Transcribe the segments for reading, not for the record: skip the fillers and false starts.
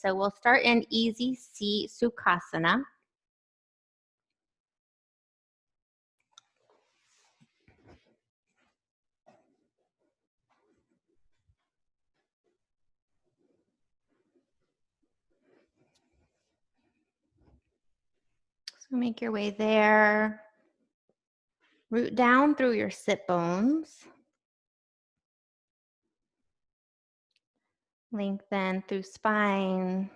So we'll start in easy seat Sukhasana. So make your way there. Root down through your sit bones. Lengthen through spine.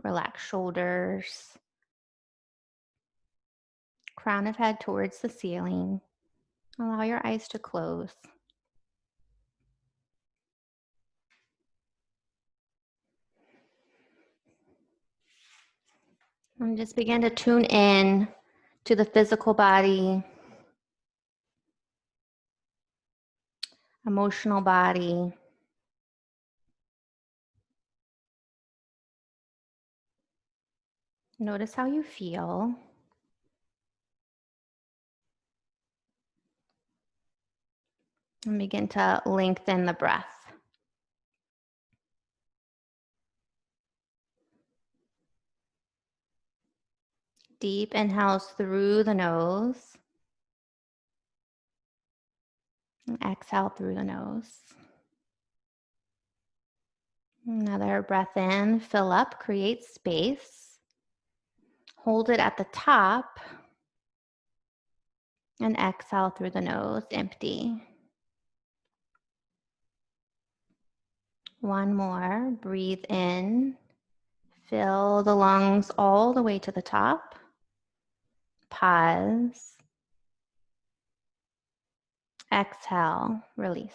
Relax shoulders. Crown of head towards the ceiling. Allow your eyes to close. And just begin to tune in to the physical body, emotional body. Notice how you feel. And begin to lengthen the breath. Deep inhales through the nose. And exhale through the nose. Another breath in, fill up, create space. Hold it at the top. And exhale through the nose, empty. One more, breathe in. Fill the lungs all the way to the top. Pause. Exhale, release.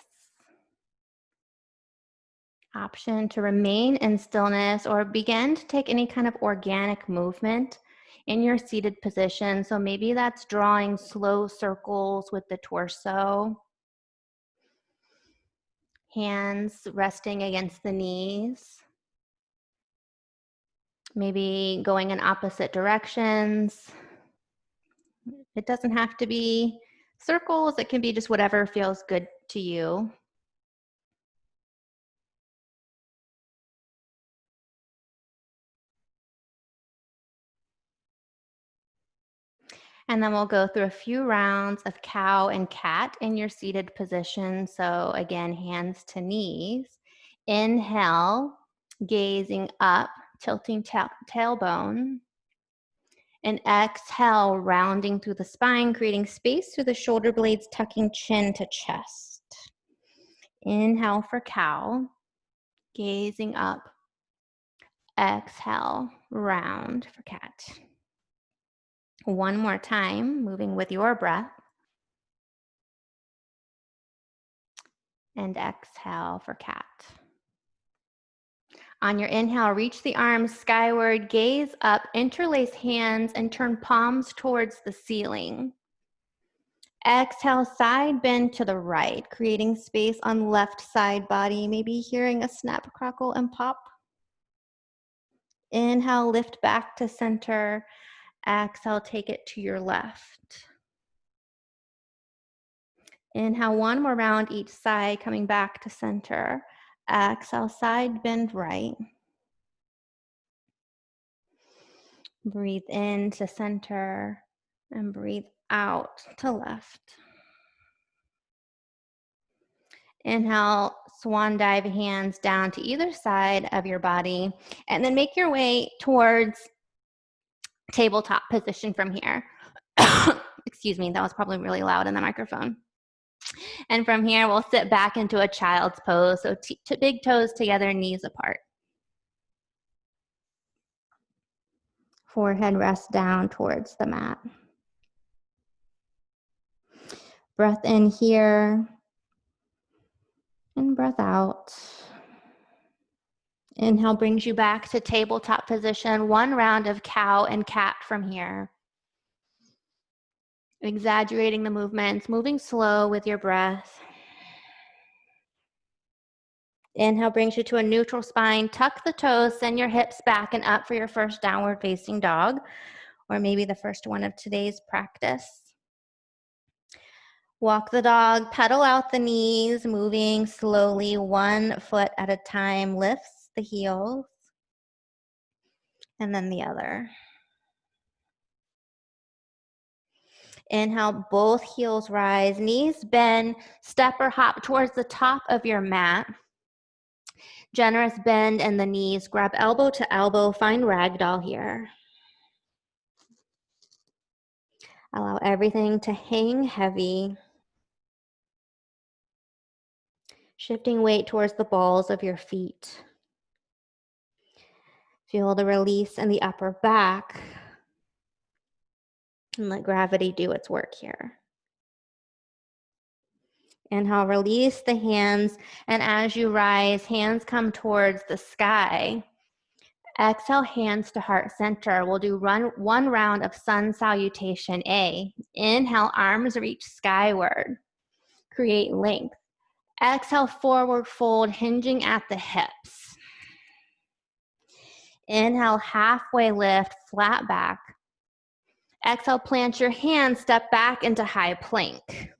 Option to remain in stillness or begin to take any kind of organic movement in your seated position. So maybe that's drawing slow circles with the torso. Hands resting against the knees. Maybe going in opposite directions. It doesn't have to be circles. It can be just whatever feels good to you. And then we'll go through a few rounds of cow and cat in your seated position. So again, hands to knees. Inhale, gazing up, tilting tailbone. And exhale, rounding through the spine, creating space through the shoulder blades, tucking chin to chest. Inhale for cow, gazing up. Exhale, round for cat. One more time, moving with your breath. And exhale for cat. On your inhale, reach the arms skyward, gaze up, interlace hands, and turn palms towards the ceiling. Exhale, side bend to the right, creating space on left side body, maybe hearing a snap, crackle, and pop. Inhale, lift back to center. Exhale, take it to your left. Inhale, one more round each side, coming back to center. Exhale, side bend right. Breathe in to center and breathe out to left. Inhale, swan dive, hands down to either side of your body, and then make your way towards tabletop position from here. Excuse me, that was probably really loud in the microphone. And from here, we'll sit back into a child's pose. So big toes together, knees apart. Forehead rests down towards the mat. Breath in here and breath out. Inhale brings you back to tabletop position. One round of cow and cat from here. Exaggerating the movements, moving slow with your breath. Inhale brings you to a neutral spine. Tuck the toes, send your hips back and up for your first downward facing dog, or maybe the first one of today's practice. Walk the dog, pedal out the knees, moving slowly, one foot at a time. Lifts the heels. And then the other. Inhale, both heels rise, knees bend, step or hop towards the top of your mat. Generous bend in the knees, grab elbow to elbow, find ragdoll here. Allow everything to hang heavy. Shifting weight towards the balls of your feet. Feel the release in the upper back. And let gravity do its work here. Inhale, release the hands, and as you rise, hands come towards the sky. Exhale, hands to heart center. We'll do one round of sun salutation A. Inhale, arms reach skyward. Create length. Exhale, forward fold, hinging at the hips. Inhale, halfway lift, flat back. Exhale, plant your hands, step back into high plank.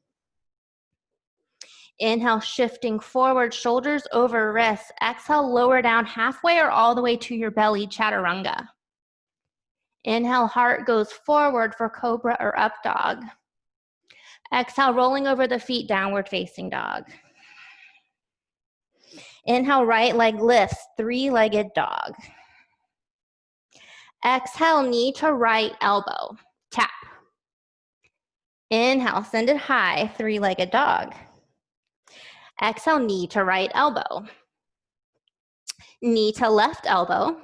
Inhale, shifting forward, shoulders over wrists. Exhale, lower down halfway or all the way to your belly, chaturanga. Inhale, heart goes forward for cobra or up dog. Exhale, rolling over the feet, downward facing dog. Inhale, right leg lifts, three-legged dog. Exhale, knee to right elbow, tap. Inhale, send it high, three-legged dog. Exhale, knee to right elbow. Knee to left elbow.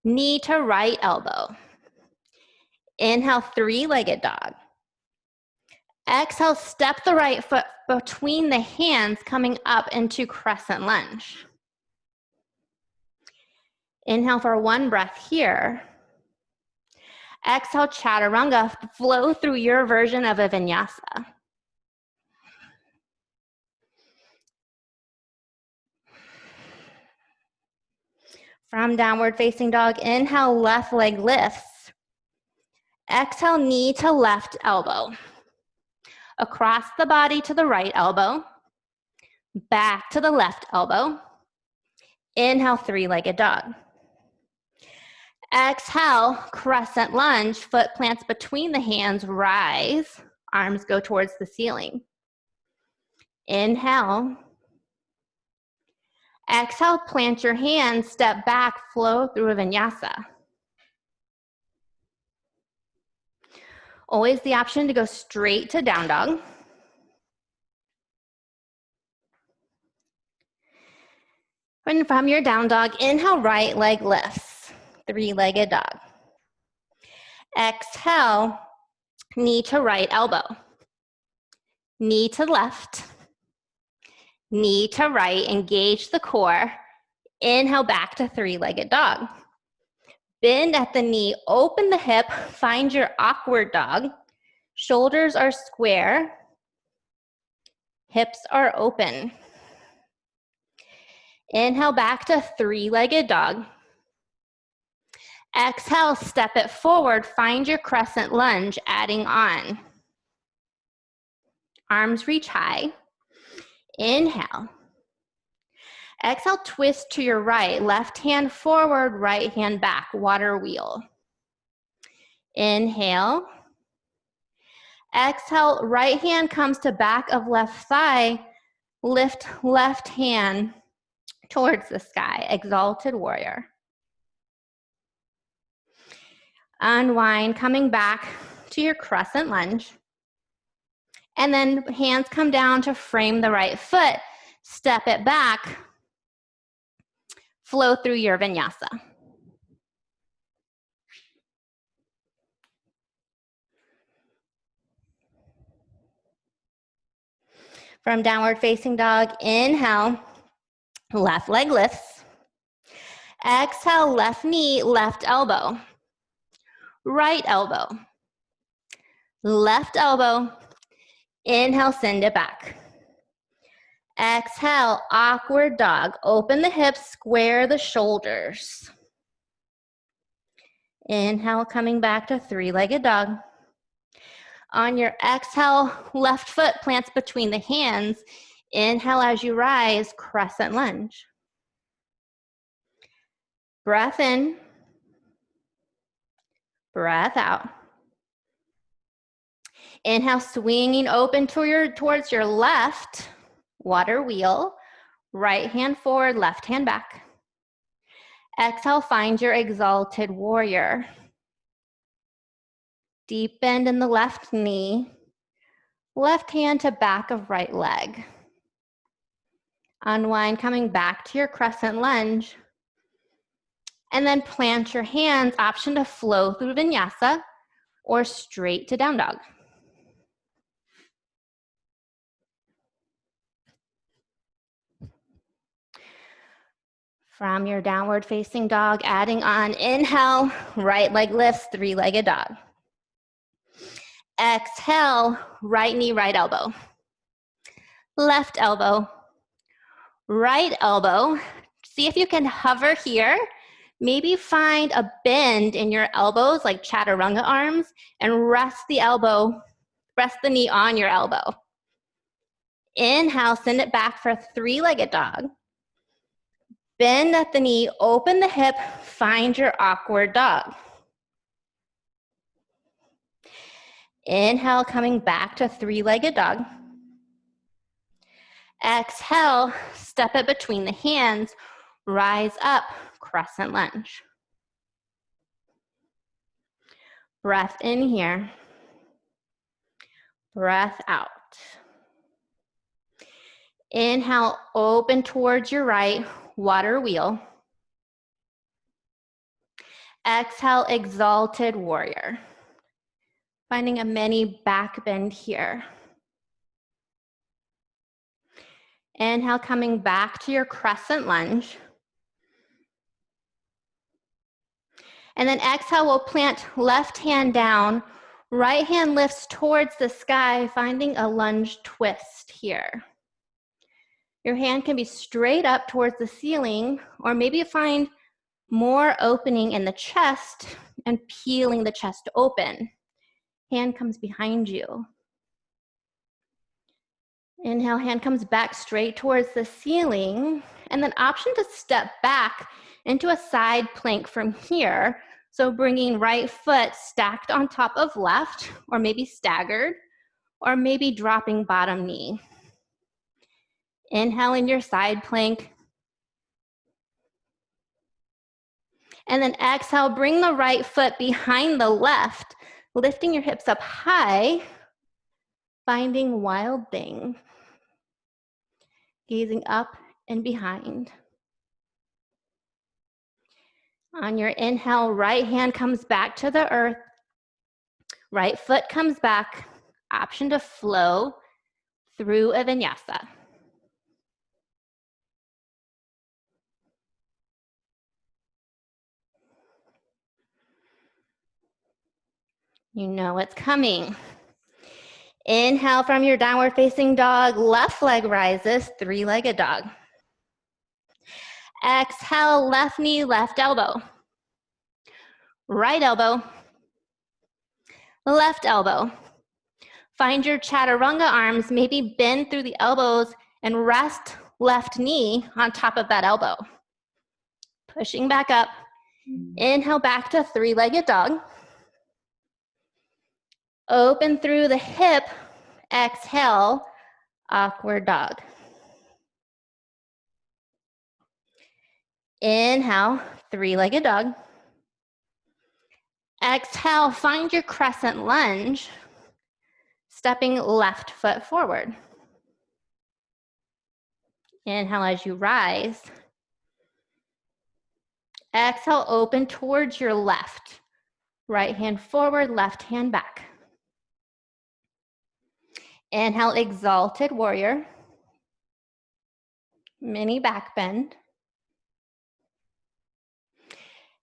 Knee to right elbow. Inhale, three-legged dog. Exhale, step the right foot between the hands, coming up into crescent lunge. Inhale for one breath here. Exhale, chaturanga, flow through your version of a vinyasa. From downward facing dog, inhale, left leg lifts. Exhale, knee to left elbow. Across the body to the right elbow. Back to the left elbow. Inhale, three-legged dog. Exhale, crescent lunge, foot plants between the hands, rise. Arms go towards the ceiling. Inhale. Exhale, plant your hands, step back, flow through a vinyasa. Always the option to go straight to down dog. And from your down dog, inhale, right leg lifts, three-legged dog. Exhale, knee to right elbow. Knee to left. Knee to right, engage the core. Inhale, back to three-legged dog. Bend at the knee, open the hip, find your awkward dog. Shoulders are square. Hips are open. Inhale, back to three-legged dog. Exhale, step it forward, find your crescent lunge, adding on. Arms reach high. Inhale. Exhale, twist to your right, left hand forward, right hand back, water wheel. Inhale. Exhale, right hand comes to back of left thigh, lift left hand towards the sky, exalted warrior. Unwind, coming back to your crescent lunge. And then hands come down to frame the right foot, step it back, flow through your vinyasa. From downward facing dog, inhale, left leg lifts. Exhale, left knee, left elbow. Right elbow. Left elbow. Inhale, send it back. Exhale, awkward dog. Open the hips, square the shoulders. Inhale, coming back to three-legged dog. On your exhale, left foot plants between the hands. Inhale as you rise, crescent lunge. Breath in. Breath out. Inhale, swinging open towards your left, water wheel. Right hand forward, left hand back. Exhale, find your exalted warrior. Deep bend in the left knee. Left hand to back of right leg. Unwind, coming back to your crescent lunge. And then plant your hands, option to flow through vinyasa or straight to down dog. From your downward facing dog, adding on inhale, right leg lifts, three-legged dog. Exhale, right knee, right elbow. Left elbow, right elbow. See if you can hover here. Maybe find a bend in your elbows like chaturanga arms and rest the knee on your elbow. Inhale, send it back for a three-legged dog. Bend at the knee, open the hip, find your awkward dog. Inhale, coming back to three-legged dog. Exhale, step it between the hands, rise up, crescent lunge. Breath in here. Breath out. Inhale, open towards your right, water wheel. Exhale, exalted warrior. Finding a mini back bend here. Inhale, coming back to your crescent lunge. And then exhale, we'll plant left hand down, right hand lifts towards the sky, finding a lunge twist here. Your hand can be straight up towards the ceiling, or maybe find more opening in the chest and peeling the chest open. Hand comes behind you. Inhale, hand comes back straight towards the ceiling, and then option to step back into a side plank from here. So bringing right foot stacked on top of left, or maybe staggered, or maybe dropping bottom knee. Inhale in your side plank. And then exhale, bring the right foot behind the left, lifting your hips up high, finding wild thing. Gazing up and behind. On your inhale, right hand comes back to the earth. Right foot comes back. Option to flow through a vinyasa. You know what's coming. Inhale from your downward facing dog, left leg rises, three-legged dog. Exhale, left knee, left elbow. Right elbow, left elbow. Find your chaturanga arms, maybe bend through the elbows and rest left knee on top of that elbow. Pushing back up. Inhale back to three-legged dog. Open through the hip. Exhale, awkward dog. Inhale, three-legged dog. Exhale, find your crescent lunge, stepping left foot forward. Inhale as you rise. Exhale, open towards your left. Right hand forward, left hand back. Inhale, exalted warrior. Mini back bend.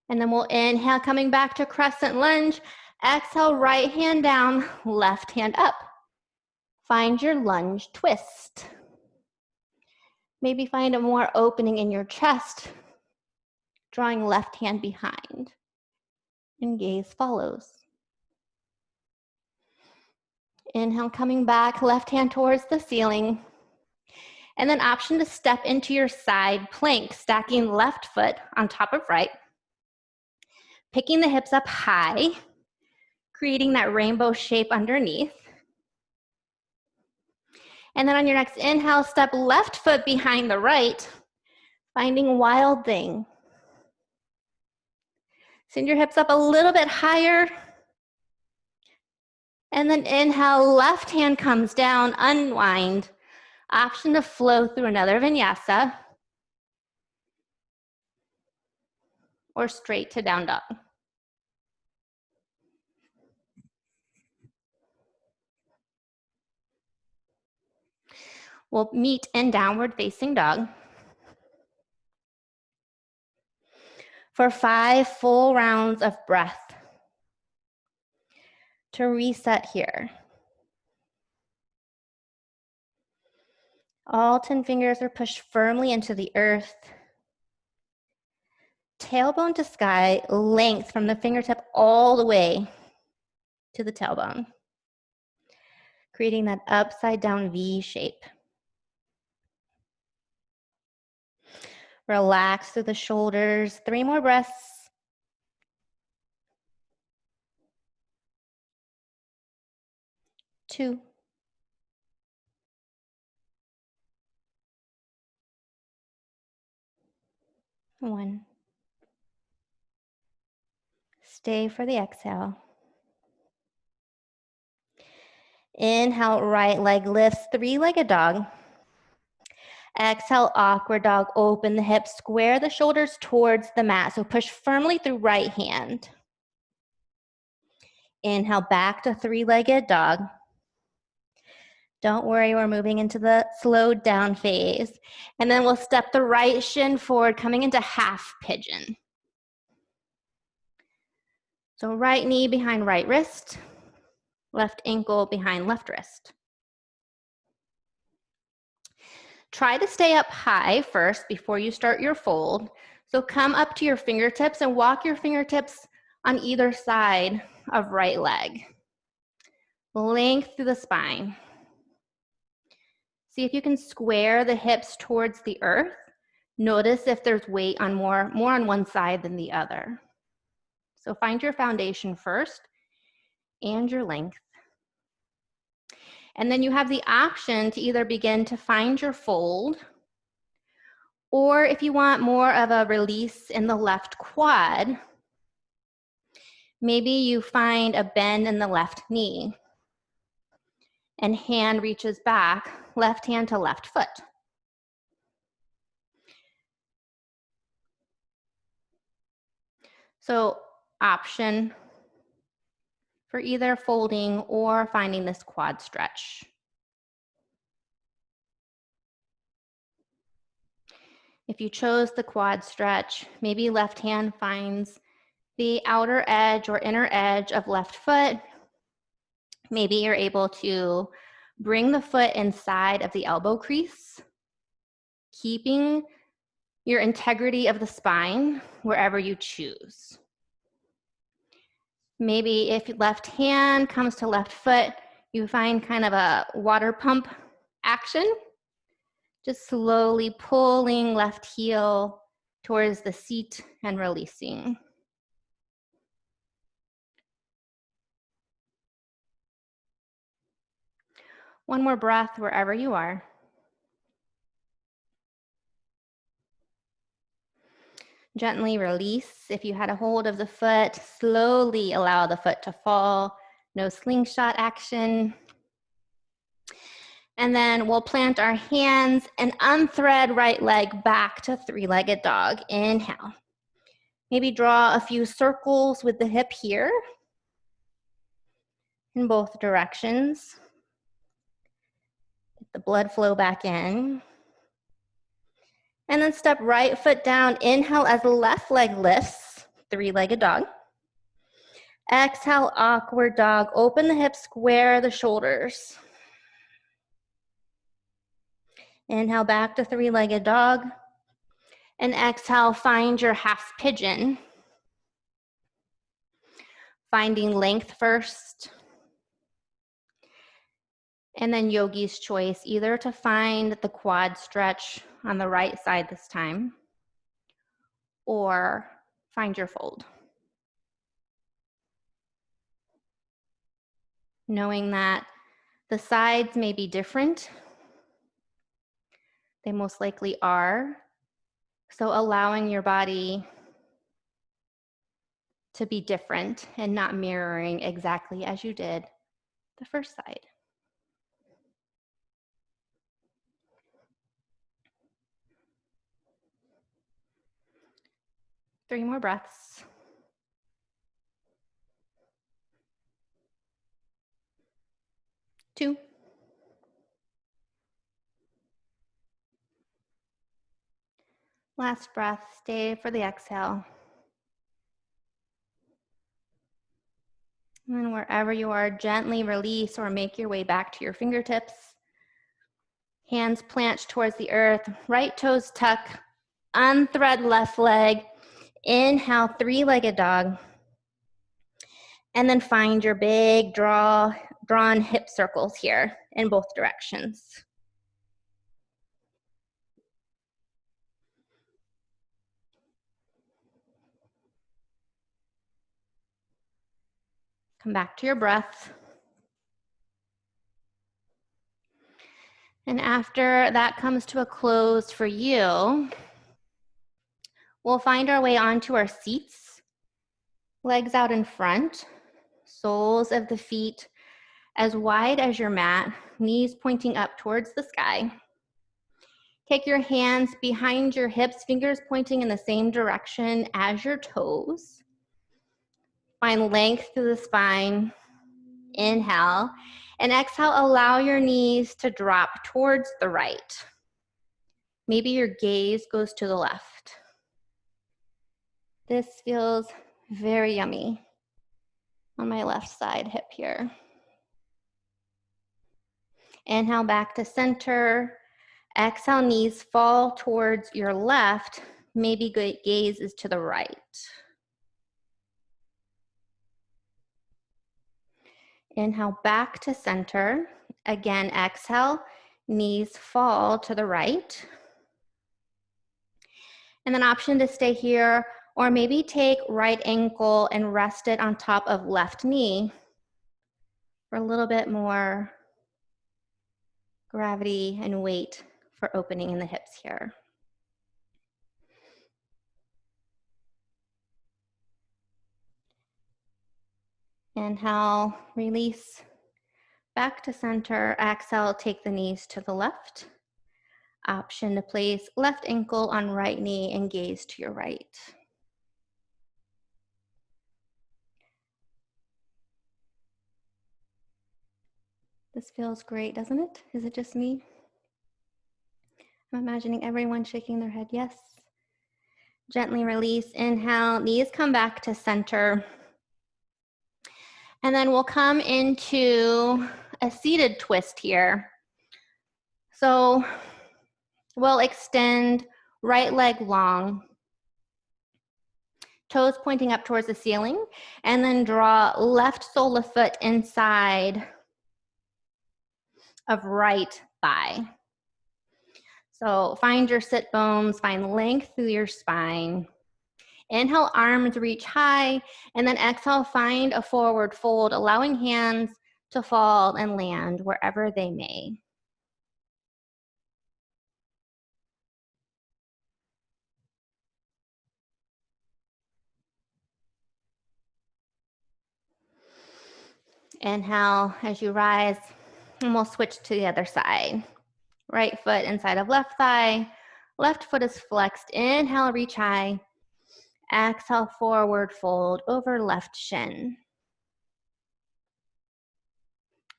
And then we'll inhale, coming back to crescent lunge. Exhale, right hand down, left hand up. Find your lunge twist. Maybe find a more opening in your chest, drawing left hand behind. And gaze follows. Inhale, coming back, left hand towards the ceiling. And then option to step into your side plank, stacking left foot on top of right. Picking the hips up high, creating that rainbow shape underneath. And then on your next inhale, step left foot behind the right, finding wild thing. Send your hips up a little bit higher. And then inhale, left hand comes down, unwind. Option to flow through another vinyasa or straight to down dog. We'll meet in downward facing dog for 5 full rounds of breath. To reset here. All 10 fingers are pushed firmly into the earth. Tailbone to sky, length from the fingertip all the way to the tailbone, creating that upside down V shape. Relax through the shoulders. 3 more breaths. Two. 1. Stay for the exhale. Inhale, right leg lifts, 3-legged dog. Exhale, awkward dog, open the hips, square the shoulders towards the mat. So push firmly through right hand. Inhale, back to 3-legged dog. Don't worry, we're moving into the slowed down phase. And then we'll step the right shin forward, coming into half pigeon. So right knee behind right wrist, left ankle behind left wrist. Try to stay up high first before you start your fold. So come up to your fingertips and walk your fingertips on either side of right leg. Length through the spine. See if you can square the hips towards the earth. Notice if there's weight on more on one side than the other. So find your foundation first and your length. And then you have the option to either begin to find your fold, or if you want more of a release in the left quad, maybe you find a bend in the left knee and hand reaches back, left hand to left foot. So option for either folding or finding this quad stretch. If you chose the quad stretch, maybe left hand finds the outer edge or inner edge of left foot. Maybe you're able to bring the foot inside of the elbow crease, keeping your integrity of the spine wherever you choose. Maybe if left hand comes to left foot, you find kind of a water pump action, just slowly pulling left heel towards the seat and releasing. One more breath wherever you are. Gently release. If you had a hold of the foot, slowly allow the foot to fall. No slingshot action. And then we'll plant our hands and unthread right leg back to 3-legged dog. Inhale. Maybe draw a few circles with the hip here in both directions. Get the blood flow back in. And then step right foot down. Inhale as left leg lifts, 3-legged dog. Exhale, awkward dog. Open the hips, square the shoulders. Inhale back to 3-legged dog. And exhale, find your half pigeon. Finding length first. And then yogi's choice, either to find the quad stretch on the right side this time, or find your fold. knowing that the sides may be different. They most likely are. So allowing your body to be different and not mirroring exactly as you did the first side. Three more breaths. Two. Last breath. Stay for the exhale. And then wherever you are, gently release or make your way back to your fingertips. Hands plant towards the earth. Right toes tuck. Unthread left leg. Inhale, three-legged dog. And then find your big drawn hip circles here in both directions. Come back to your breath. And after that comes to a close for you, we'll find our way onto our seats. Legs out in front, soles of the feet as wide as your mat, knees pointing up towards the sky. Take your hands behind your hips, fingers pointing in the same direction as your toes. Find length through the spine. Inhale, and exhale, allow your knees to drop towards the right. Maybe your gaze goes to the left. This feels very yummy on my left side hip here. Inhale back to center. Exhale, knees fall towards your left. Maybe gaze is to the right. Inhale back to center. Again, exhale, knees fall to the right. And then option to stay here, or maybe take right ankle and rest it on top of left knee for a little bit more gravity and weight for opening in the hips here. Inhale, release back to center. Exhale, take the knees to the left. Option to place left ankle on right knee and gaze to your right. This feels great, doesn't it? Is it just me? I'm imagining everyone shaking their head yes. Gently release, inhale, knees come back to center. And then we'll come into a seated twist here. So we'll extend right leg long, toes pointing up towards the ceiling, and then draw left sole of foot inside of right thigh. So find your sit bones, find length through your spine. Inhale, arms reach high, and then exhale, find a forward fold, allowing hands to fall and land wherever they may. Inhale as you rise, and we'll switch to the other side. Right foot inside of left thigh, left foot is flexed. Inhale, reach high. Exhale, forward fold over left shin.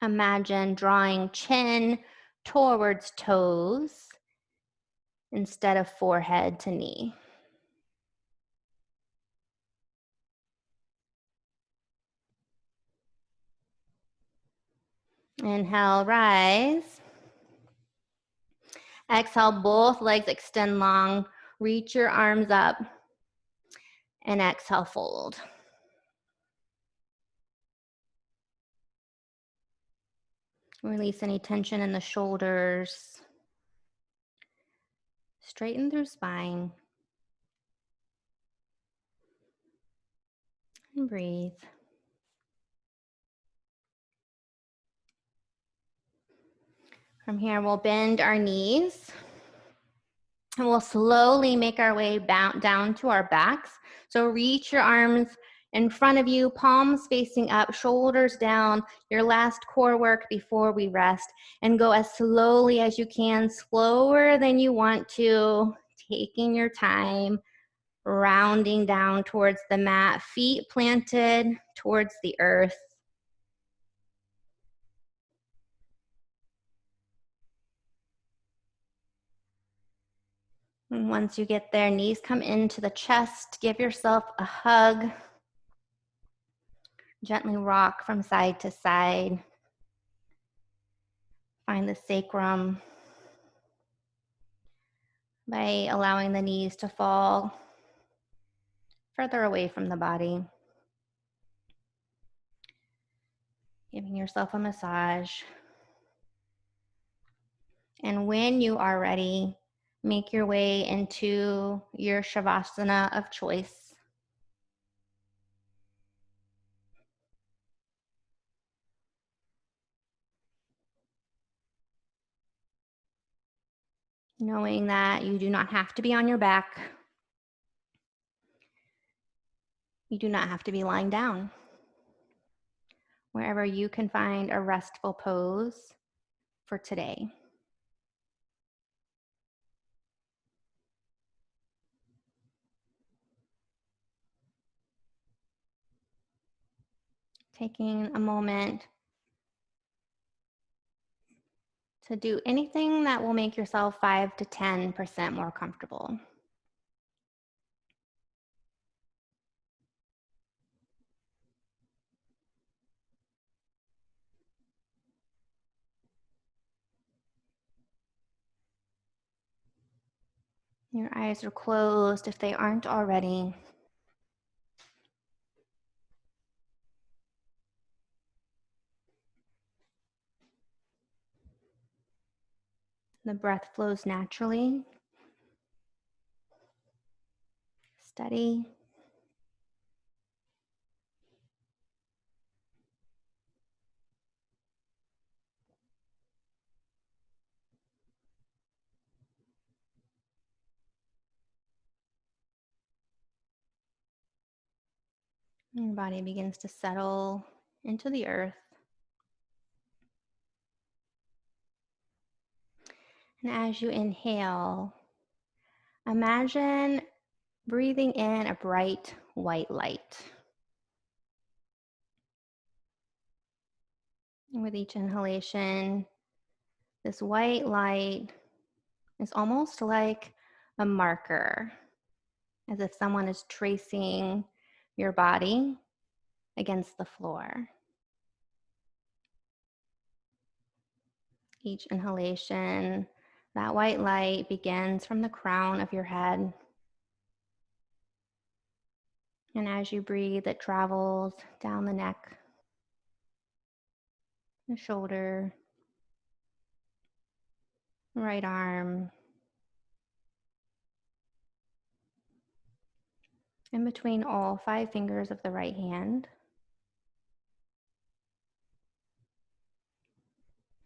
Imagine drawing chin towards toes instead of forehead to knee. Inhale, rise. Exhale, both legs extend long. Reach your arms up. And exhale, fold. Release any tension in the shoulders. Straighten through spine. And breathe. From here, we'll bend our knees and we'll slowly make our way down to our backs. So reach your arms in front of you, palms facing up, shoulders down, your last core work before we rest, and go as slowly as you can, slower than you want to, taking your time, rounding down towards the mat, feet planted towards the earth. And once you get there, knees come into the chest, give yourself a hug. Gently rock from side to side. Find the sacrum by allowing the knees to fall further away from the body. Giving yourself a massage. And when you are ready, make your way into your Shavasana of choice. Knowing that you do not have to be on your back. You do not have to be lying down. Wherever you can find a restful pose for today. Taking a moment to do anything that will make yourself 5 to 10% more comfortable. Your eyes are closed if they aren't already. The breath flows naturally, steady. Your body begins to settle into the earth. And as you inhale, imagine breathing in a bright white light. And with each inhalation, this white light is almost like a marker, as if someone is tracing your body against the floor. Each inhalation, that white light begins from the crown of your head. And as you breathe, it travels down the neck, the shoulder, right arm, in between all 5 fingers of the right hand,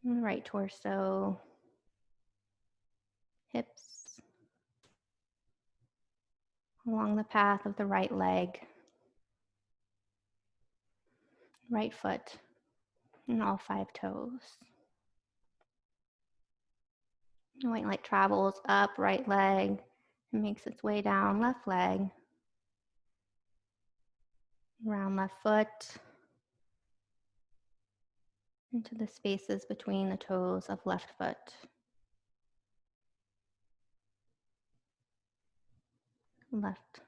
and the right torso, hips, along the path of the right leg, right foot, and all 5 toes. The white light travels up right leg and makes its way down left leg, around left foot, into the spaces between the toes of left foot. Left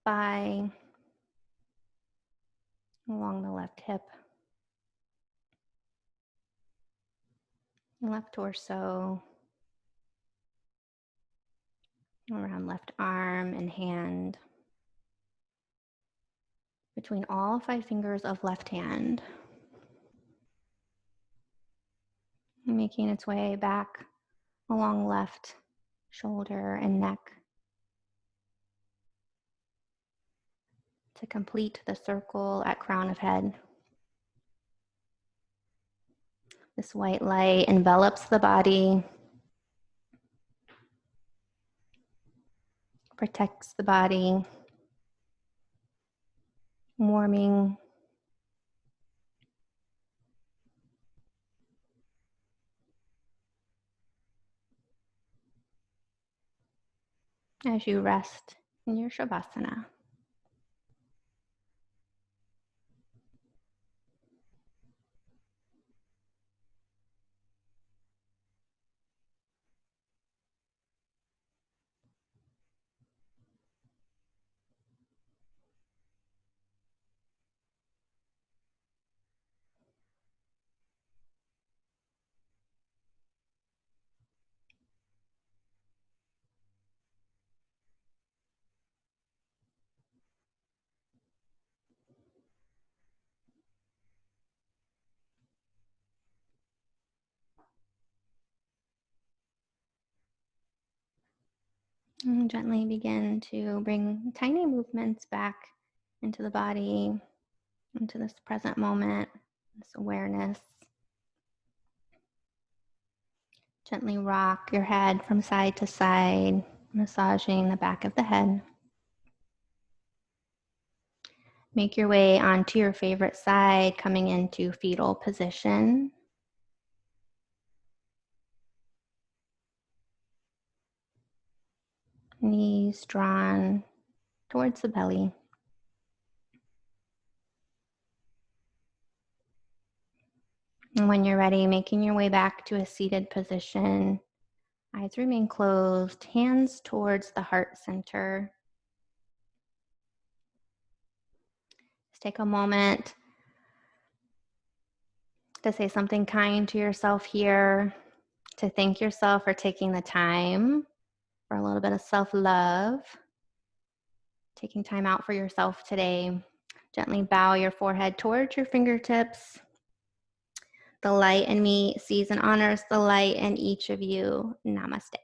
thigh, along the left hip, left torso, around left arm and hand, between all 5 fingers of left hand, making its way back along left shoulder and neck to complete the circle at crown of head. This white light envelops the body, protects the body, warming. As you rest in your Shavasana. And gently begin to bring tiny movements back into the body, into this present moment, this awareness. Gently rock your head from side to side, massaging the back of the head. Make your way onto your favorite side, coming into fetal position. Knees drawn towards the belly. And when you're ready, making your way back to a seated position. Eyes remain closed, hands towards the heart center. Just take a moment to say something kind to yourself here, to thank yourself for taking the time for a little bit of self-love, taking time out for yourself today. Gently bow your forehead towards your fingertips. The light in me sees and honors the light in each of you. Namaste.